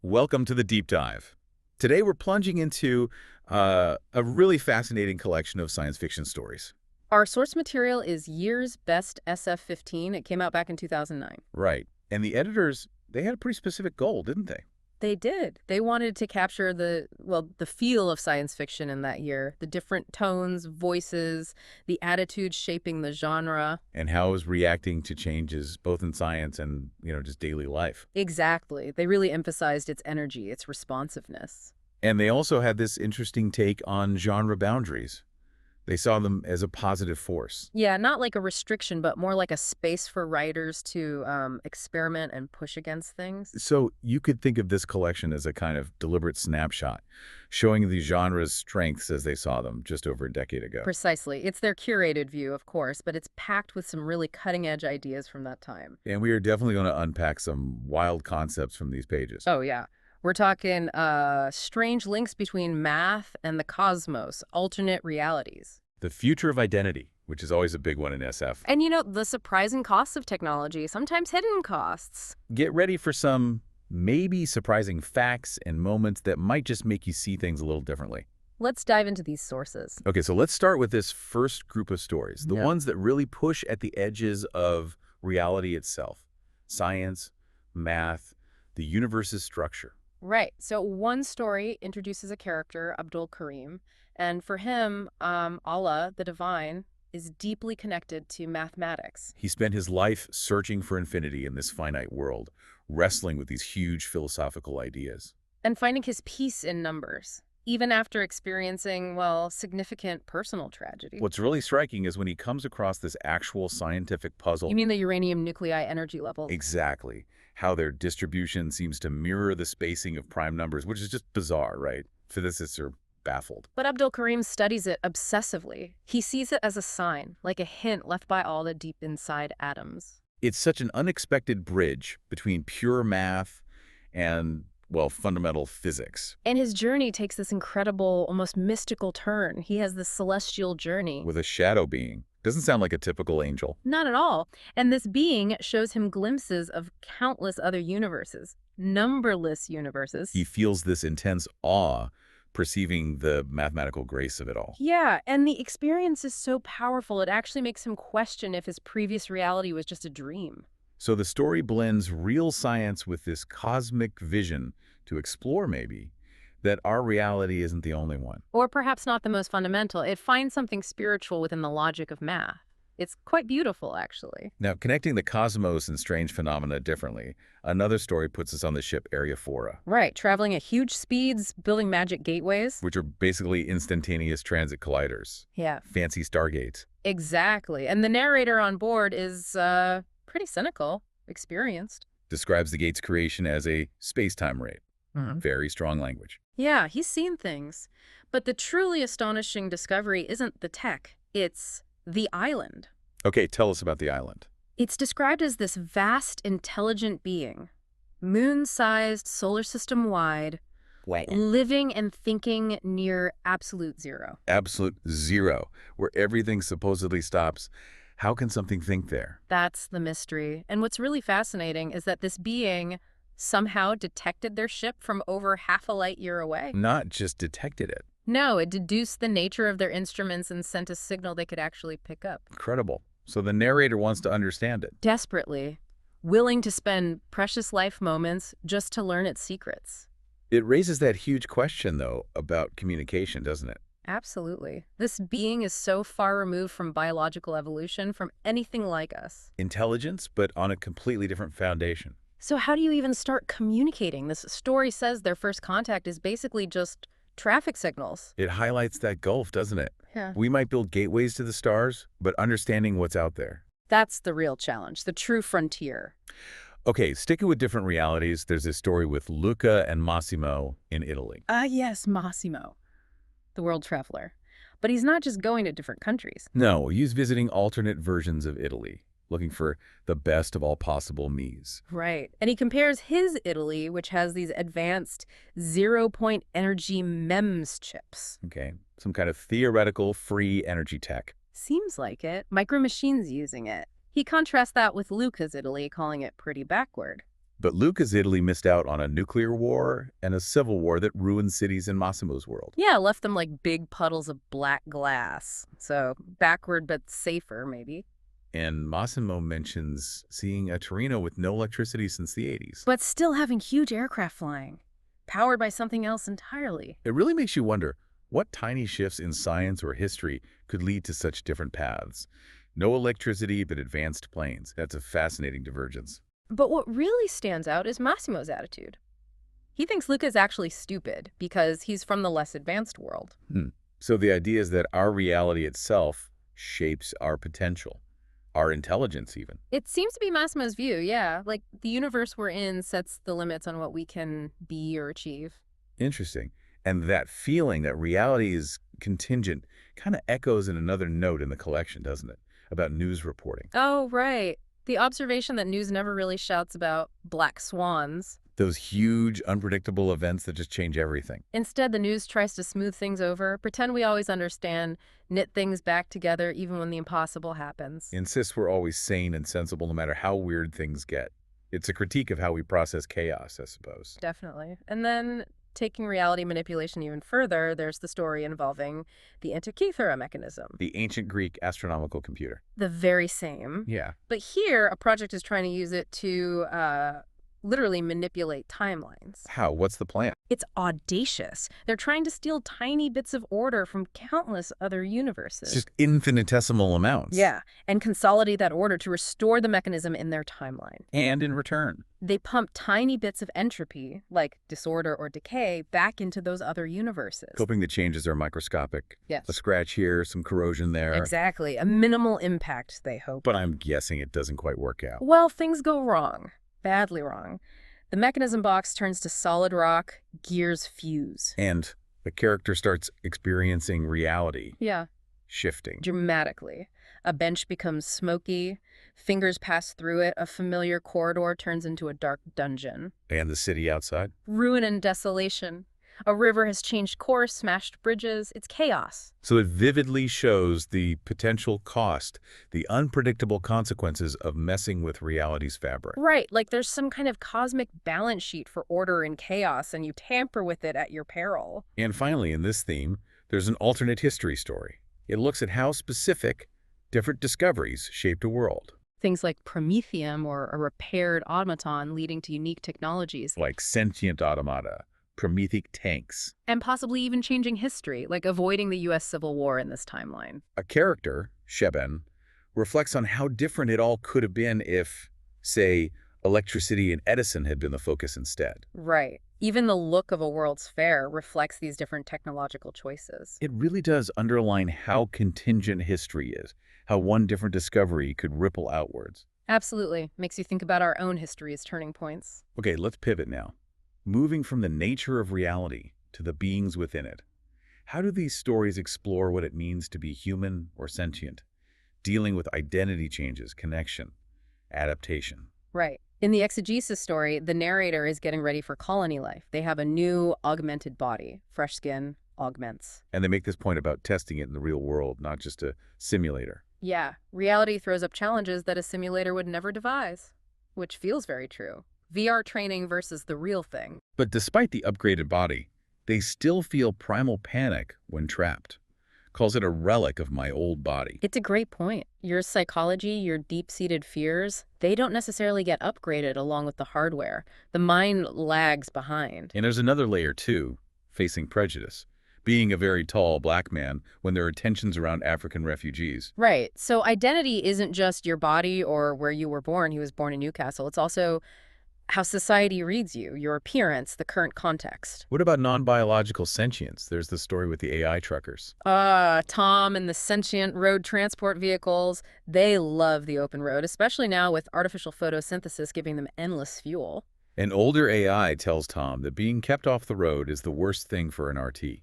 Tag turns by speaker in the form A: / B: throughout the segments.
A: Welcome to the deep dive. Today we're plunging into a really fascinating collection of science fiction stories.
B: Our source material is Year's Best SF-15. It came out back in 2009.
A: Right. And the editors, they had a pretty specific goal, didn't they?
B: They did. They wanted to capture the feel of science fiction in that year, the different tones, voices, the attitudes shaping the genre.
A: And how it was reacting to changes both in science and, just daily life.
B: Exactly. They really emphasized its energy, its responsiveness.
A: And they also had this interesting take on genre boundaries. They saw them as a positive force.
B: Yeah, not like a restriction, but more like a space for writers to experiment and push against things.
A: So you could think of this collection as a kind of deliberate snapshot, showing the genre's strengths as they saw them just over a decade ago.
B: Precisely. It's their curated view, of course, but it's packed with some really cutting-edge ideas from that time.
A: And we are definitely going to unpack some wild concepts from these pages.
B: Oh, yeah. We're talking strange links between math and the cosmos, alternate realities.
A: The future of identity, which is always a big one in SF.
B: And, the surprising costs of technology, sometimes hidden costs.
A: Get ready for some maybe surprising facts and moments that might just make you see things a little differently.
B: Let's dive into these sources.
A: Okay, so let's start with this first group of stories, the
B: Yeah.
A: ones that really push at the edges of reality itself. Science, math, the universe's structure.
B: Right. So one story introduces a character, Abdul Karim, and for him, Allah, the divine, is deeply connected to mathematics.
A: He spent his life searching for infinity in this finite world, wrestling with these huge philosophical ideas.
B: And finding his peace in numbers, even after experiencing, well, significant personal tragedy.
A: What's really striking is when he comes across this actual scientific puzzle.
B: You mean the uranium nuclei energy level?
A: Exactly. How their distribution seems to mirror the spacing of prime numbers, which is just bizarre, right? Physicists are baffled.
B: But Abdul Karim studies it obsessively. He sees it as a sign, like a hint left by all the deep inside atoms.
A: It's such an unexpected bridge between pure math and, well, fundamental physics.
B: And his journey takes this incredible, almost mystical turn. He has this celestial journey.
A: With a shadow being. Doesn't sound like a typical angel.
B: Not at all. And this being shows him glimpses of countless other universes, numberless universes.
A: He feels this intense awe, perceiving the mathematical grace of it all.
B: Yeah, and the experience is so powerful, it actually makes him question if his previous reality was just a dream.
A: So the story blends real science with this cosmic vision to explore, maybe, that our reality isn't the only one.
B: Or perhaps not the most fundamental. It finds something spiritual within the logic of math. It's quite beautiful, actually.
A: Now, connecting the cosmos and strange phenomena differently, another story puts us on the ship Ariephora,
B: Right, traveling at huge speeds, building magic gateways.
A: which are basically instantaneous transit colliders.
B: Yeah,
A: Fancy stargates.
B: exactly. And the narrator on board is pretty cynical, experienced.
A: Describes the gate's creation as a space-time raid. Very strong language.
B: Yeah, he's seen things. But the truly astonishing discovery isn't the tech, it's the island.
A: Okay, tell us about the island.
B: It's described as this vast, intelligent being, moon-sized, solar system-wide, living and thinking near absolute zero.
A: Absolute zero, where everything supposedly stops. How can something think there?
B: That's the mystery. And what's really fascinating is that this being somehow detected their ship from over half a light year away.
A: Not just detected it.
B: No, it deduced the nature of their instruments and sent a signal they could actually pick up.
A: Incredible. So the narrator wants to understand it.
B: Desperately, willing to spend precious life moments just to learn its secrets.
A: It raises that huge question, though, about communication, doesn't it?
B: Absolutely. This being is so far removed from biological evolution, from anything like us.
A: Intelligence, but on a completely different foundation.
B: So how do you even start communicating? This story says their first contact is basically just traffic signals.
A: It highlights that gulf, doesn't it?
B: Yeah.
A: We might build gateways to the stars, but understanding what's out there.
B: That's the real challenge, the true frontier.
A: Okay, sticking with different realities, there's this story with Luca and Massimo in Italy.
B: Yes, Massimo, the world traveler. But he's not just going to different countries.
A: No, he's visiting alternate versions of Italy, looking for the best of all possible me's.
B: Right. And he compares his Italy, which has these advanced zero-point energy MEMS chips.
A: Okay, some kind of theoretical free energy tech.
B: Seems like it. Micro Machines using it. He contrasts that with Luca's Italy, calling it pretty backward.
A: But Luca's Italy missed out on a nuclear war and a civil war that ruined cities in Massimo's world.
B: Yeah, left them like big puddles of black glass. So backward but safer, maybe.
A: And Massimo mentions seeing a Torino with no electricity since the 80s.
B: But still having huge aircraft flying, powered by something else entirely.
A: It really makes you wonder what tiny shifts in science or history could lead to such different paths. No electricity, but advanced planes. That's a fascinating divergence.
B: But what really stands out is Massimo's attitude. He thinks Luca's actually stupid because he's from the less advanced world.
A: So the idea is that our reality itself shapes our potential, our intelligence even.
B: It seems to be Massimo's view, yeah. Like, the universe we're in sets the limits on what we can be or achieve.
A: Interesting. And that feeling that reality is contingent kind of echoes in another note in the collection, doesn't it? About news reporting.
B: Oh, right. The observation that news never really shouts about black swans.
A: Those huge, unpredictable events that just change everything.
B: Instead, the news tries to smooth things over, pretend we always understand, knit things back together even when the impossible happens.
A: Insists we're always sane and sensible no matter how weird things get. It's a critique of how we process chaos, I suppose.
B: Definitely. And then, taking reality manipulation even further, there's the story involving the Antikythera mechanism.
A: The ancient Greek astronomical computer.
B: The very same.
A: Yeah.
B: But here, a project is trying to use it to literally manipulate timelines.
A: How? What's the plan?
B: It's audacious. They're trying to steal tiny bits of order from countless other universes.
A: It's just infinitesimal amounts.
B: Yeah, and consolidate that order to restore the mechanism in their timeline.
A: And in return.
B: They pump tiny bits of entropy, like disorder or decay, back into those other universes.
A: Hoping the changes are microscopic.
B: Yes.
A: A scratch here, some corrosion there.
B: Exactly. A minimal impact, they hope.
A: But I'm guessing it doesn't quite work out.
B: Well, things go wrong. Badly wrong. The mechanism box turns to solid rock, gears fuse.
A: And the character starts experiencing reality.
B: Yeah.
A: Shifting.
B: Dramatically. A bench becomes smoky, fingers pass through it, a familiar corridor turns into a dark dungeon.
A: And the city outside?
B: Ruin and desolation. A river has changed course, smashed bridges. It's chaos.
A: So it vividly shows the potential cost, the unpredictable consequences of messing with reality's fabric.
B: Right, like there's some kind of cosmic balance sheet for order and chaos, and you tamper with it at your peril.
A: And finally, in this theme, there's an alternate history story. It looks at how specific different discoveries shaped a world.
B: Things like promethium or a repaired automaton leading to unique technologies.
A: Like sentient automata, Promethean tanks.
B: And possibly even changing history, like avoiding the U.S. Civil War in this timeline.
A: A character, Sheben, reflects on how different it all could have been if, say, electricity and Edison had been the focus instead.
B: Right. Even the look of a World's Fair reflects these different technological choices.
A: It really does underline how contingent history is, how one different discovery could ripple outwards.
B: Absolutely. Makes you think about our own history as turning points.
A: Okay, let's pivot now. Moving from the nature of reality to the beings within it. How do these stories explore what it means to be human or sentient, dealing with identity changes, connection, adaptation?
B: Right. In the exegesis story, the narrator is getting ready for colony life. They have a new augmented body. Fresh skin augments.
A: And they make this point about testing it in the real world, not just a simulator.
B: Yeah, reality throws up challenges that a simulator would never devise, which feels very true. VR training versus the real thing.
A: But despite the upgraded body, they still feel primal panic when trapped. Calls it a relic of my old body.
B: It's a great point. Your psychology, your deep-seated fears, they don't necessarily get upgraded along with the hardware. The mind lags behind.
A: And there's another layer too, facing prejudice. Being a very tall black man when there are tensions around African refugees.
B: Right. So identity isn't just your body or where you were born. He was born in Newcastle. It's also how society reads you, your appearance, the current context.
A: What about non-biological sentience? There's the story with the AI truckers.
B: Tom and the sentient road transport vehicles, they love the open road, especially now with artificial photosynthesis giving them endless fuel.
A: An older AI tells Tom that being kept off the road is the worst thing for an RT.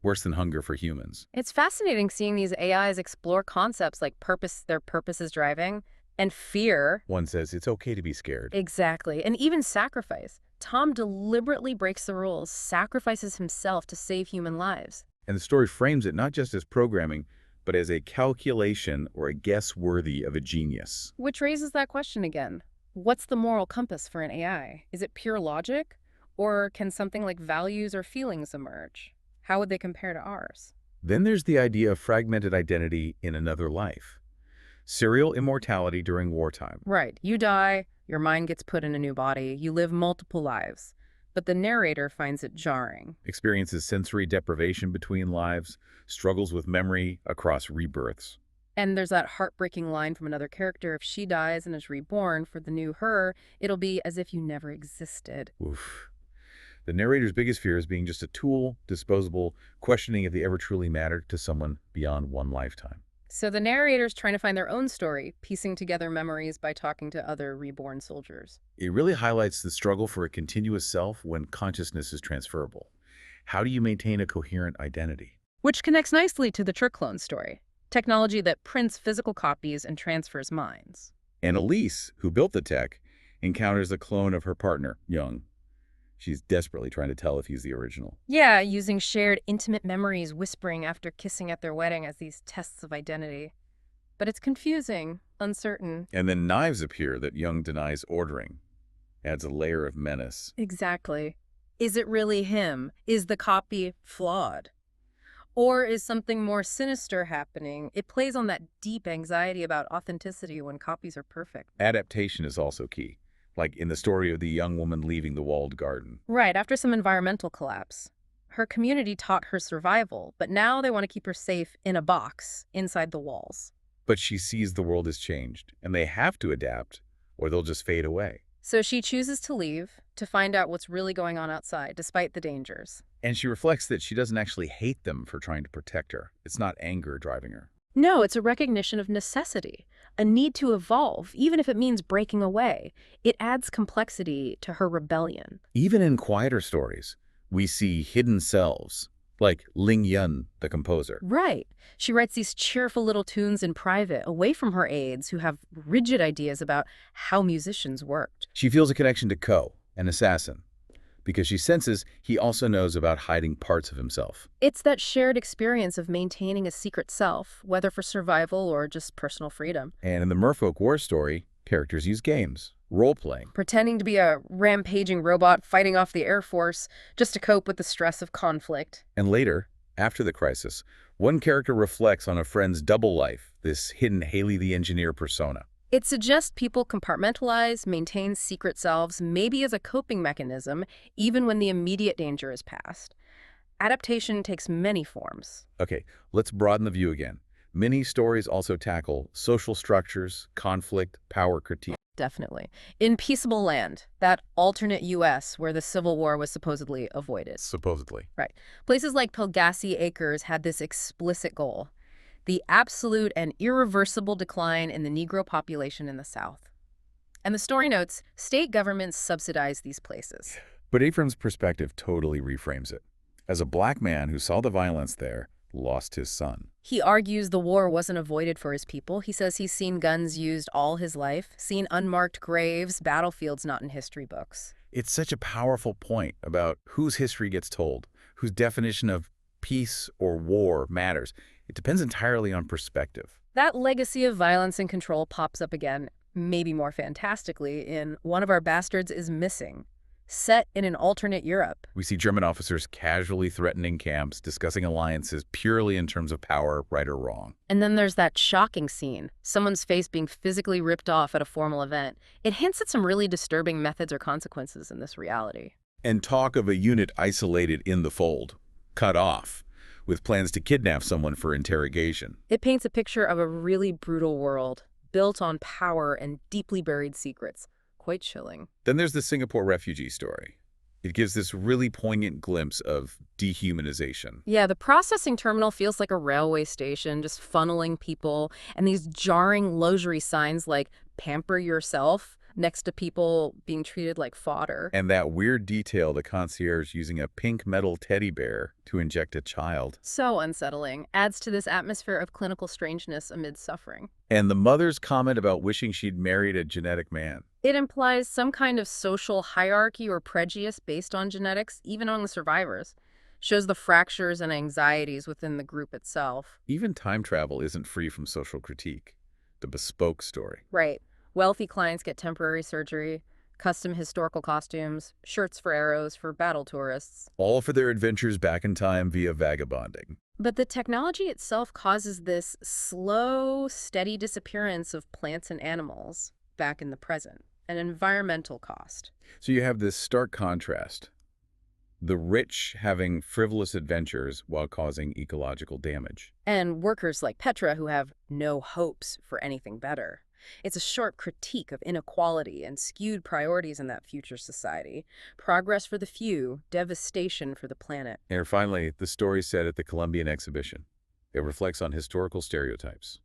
A: Worse than hunger for humans.
B: It's fascinating seeing these AIs explore concepts like purpose, their purpose is driving, and fear.
A: One says it's okay to be scared.
B: Exactly. And even sacrifice. Tom deliberately breaks the rules, sacrifices himself to save human lives.
A: And the story frames it not just as programming, but as a calculation or a guess worthy of a genius.
B: Which raises that question again. What's the moral compass for an AI? Is it pure logic? Or can something like values or feelings emerge? How would they compare to ours?
A: Then there's the idea of fragmented identity in another life. Serial immortality during wartime.
B: Right. You die, your mind gets put in a new body, you live multiple lives. But the narrator finds it jarring.
A: Experiences sensory deprivation between lives, struggles with memory across rebirths.
B: And there's that heartbreaking line from another character: if she dies and is reborn for the new her, it'll be as if you never existed.
A: Oof. The narrator's biggest fear is being just a tool, disposable, questioning if they ever truly mattered to someone beyond one lifetime.
B: So the narrator's trying to find their own story, piecing together memories by talking to other reborn soldiers.
A: It really highlights the struggle for a continuous self when consciousness is transferable. How do you maintain a coherent identity?
B: Which connects nicely to the clone story, technology that prints physical copies and transfers minds.
A: And Elise, who built the tech, encounters a clone of her partner, Young. She's desperately trying to tell if he's the original.
B: Yeah, using shared intimate memories, whispering after kissing at their wedding as these tests of identity. But it's confusing, uncertain.
A: And then knives appear that Young denies ordering. Adds a layer of menace.
B: Exactly. Is it really him? Is the copy flawed? Or is something more sinister happening? It plays on that deep anxiety about authenticity when copies are perfect.
A: Adaptation is also key, like in the story of the young woman leaving the walled garden.
B: Right, after some environmental collapse. Her community taught her survival, but now they want to keep her safe in a box inside the walls.
A: But she sees the world has changed, and they have to adapt, or they'll just fade away.
B: So she chooses to leave to find out what's really going on outside, despite the dangers.
A: And she reflects that she doesn't actually hate them for trying to protect her. It's not anger driving her.
B: No, it's a recognition of necessity, a need to evolve, even if it means breaking away. It adds complexity to her rebellion.
A: Even in quieter stories, we see hidden selves, like Ling Yun, the composer.
B: Right. She writes these cheerful little tunes in private, away from her aides who have rigid ideas about how musicians worked.
A: She feels a connection to Ko, an assassin, because she senses he also knows about hiding parts of himself.
B: It's that shared experience of maintaining a secret self, whether for survival or just personal freedom.
A: And in the Merfolk War story, characters use games, role-playing.
B: Pretending to be a rampaging robot fighting off the Air Force just to cope with the stress of conflict.
A: And later, after the crisis, one character reflects on a friend's double life, this hidden Haley the Engineer persona.
B: It suggests people compartmentalize, maintain secret selves, maybe as a coping mechanism, even when the immediate danger is past. Adaptation takes many forms.
A: Okay, let's broaden the view again. Many stories also tackle social structures, conflict, power critique.
B: Definitely. In Peaceable Land, that alternate U.S. where the Civil War was supposedly avoided.
A: Supposedly.
B: Right. Places like Pulgassi Acres had this explicit goal: the absolute and irreversible decline in the Negro population in the South. And the story notes, state governments subsidize these places.
A: But Ephraim's perspective totally reframes it. As a black man who saw the violence there, lost his son.
B: He argues the war wasn't avoided for his people. He says he's seen guns used all his life, seen unmarked graves, battlefields not in history books.
A: It's such a powerful point about whose history gets told, whose definition of peace or war matters. It depends entirely on perspective.
B: That legacy of violence and control pops up again, maybe more fantastically, in One of Our Bastards is Missing, set in an alternate Europe.
A: We see German officers casually threatening camps, discussing alliances purely in terms of power, right or wrong.
B: And then there's that shocking scene, someone's face being physically ripped off at a formal event. It hints at some really disturbing methods or consequences in this reality.
A: And talk of a unit isolated in the fold, cut off, with plans to kidnap someone for interrogation.
B: It paints a picture of a really brutal world, built on power and deeply buried secrets. Quite chilling.
A: Then there's the Singapore refugee story. It gives this really poignant glimpse of dehumanization.
B: Yeah, the processing terminal feels like a railway station, just funneling people, and these jarring luxury signs like "pamper yourself" next to people being treated like fodder.
A: And that weird detail, the concierge using a pink metal teddy bear to inject a child.
B: So unsettling. Adds to this atmosphere of clinical strangeness amid suffering.
A: And the mother's comment about wishing she'd married a genetic man.
B: It implies some kind of social hierarchy or prejudice based on genetics, even among the survivors. Shows the fractures and anxieties within the group itself.
A: Even time travel isn't free from social critique. The bespoke story.
B: Right. Wealthy clients get temporary surgery, custom historical costumes, shirts for arrows for battle tourists.
A: All for their adventures back in time via vagabonding.
B: But the technology itself causes this slow, steady disappearance of plants and animals back in the present, an environmental cost.
A: So you have this stark contrast. The rich having frivolous adventures while causing ecological damage.
B: And workers like Petra who have no hopes for anything better. It's a sharp critique of inequality and skewed priorities in that future society. Progress for the few, devastation for the planet.
A: And finally, the story set at the Columbian exhibition. It reflects on historical stereotypes.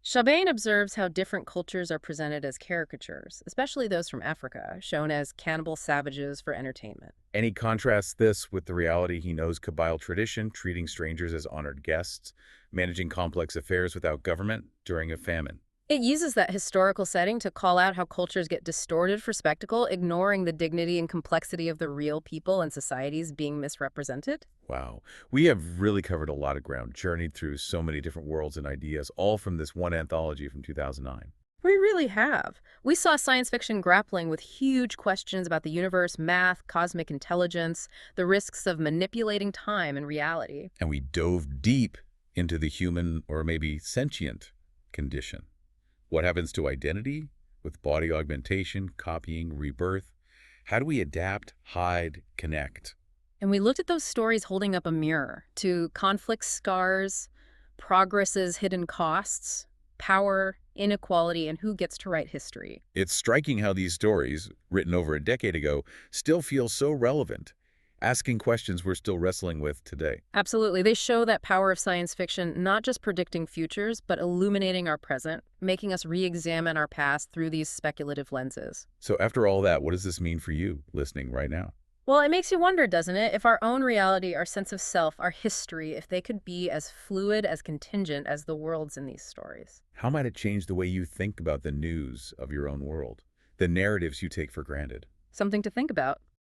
B: Chabane observes how different cultures are presented as caricatures, especially those from Africa, shown as cannibal savages for entertainment.
A: And he contrasts this with the reality he knows Kabyle tradition, treating strangers as honored guests, managing complex affairs without government during a famine.
B: It uses that historical setting to call out how cultures get distorted for spectacle, ignoring the dignity and complexity of the real people and societies being misrepresented.
A: Wow. We have really covered a lot of ground, journeyed through so many different worlds and ideas, all from this one anthology from 2009.
B: We really have. We saw science fiction grappling with huge questions about the universe, math, cosmic intelligence, the risks of manipulating time and reality.
A: And we dove deep into the human, or maybe sentient, condition. What happens to identity with body augmentation, copying, rebirth? How do we adapt, hide, connect?
B: And we looked at those stories holding up a mirror to conflict scars, progress's hidden costs, power, inequality, and who gets to write history.
A: It's striking how these stories, written over a decade ago, still feel so relevant, asking questions we're still wrestling with today.
B: Absolutely. They show that power of science fiction, not just predicting futures, but illuminating our present, making us re-examine our past through these speculative lenses.
A: So after all that, what does this mean for you listening right now?
B: Well, it makes you wonder, doesn't it? If our own reality, our sense of self, our history, if they could be as fluid, as contingent as the worlds in these stories.
A: How might it change the way you think about the news of your own world, the narratives you take for granted?
B: Something to think about.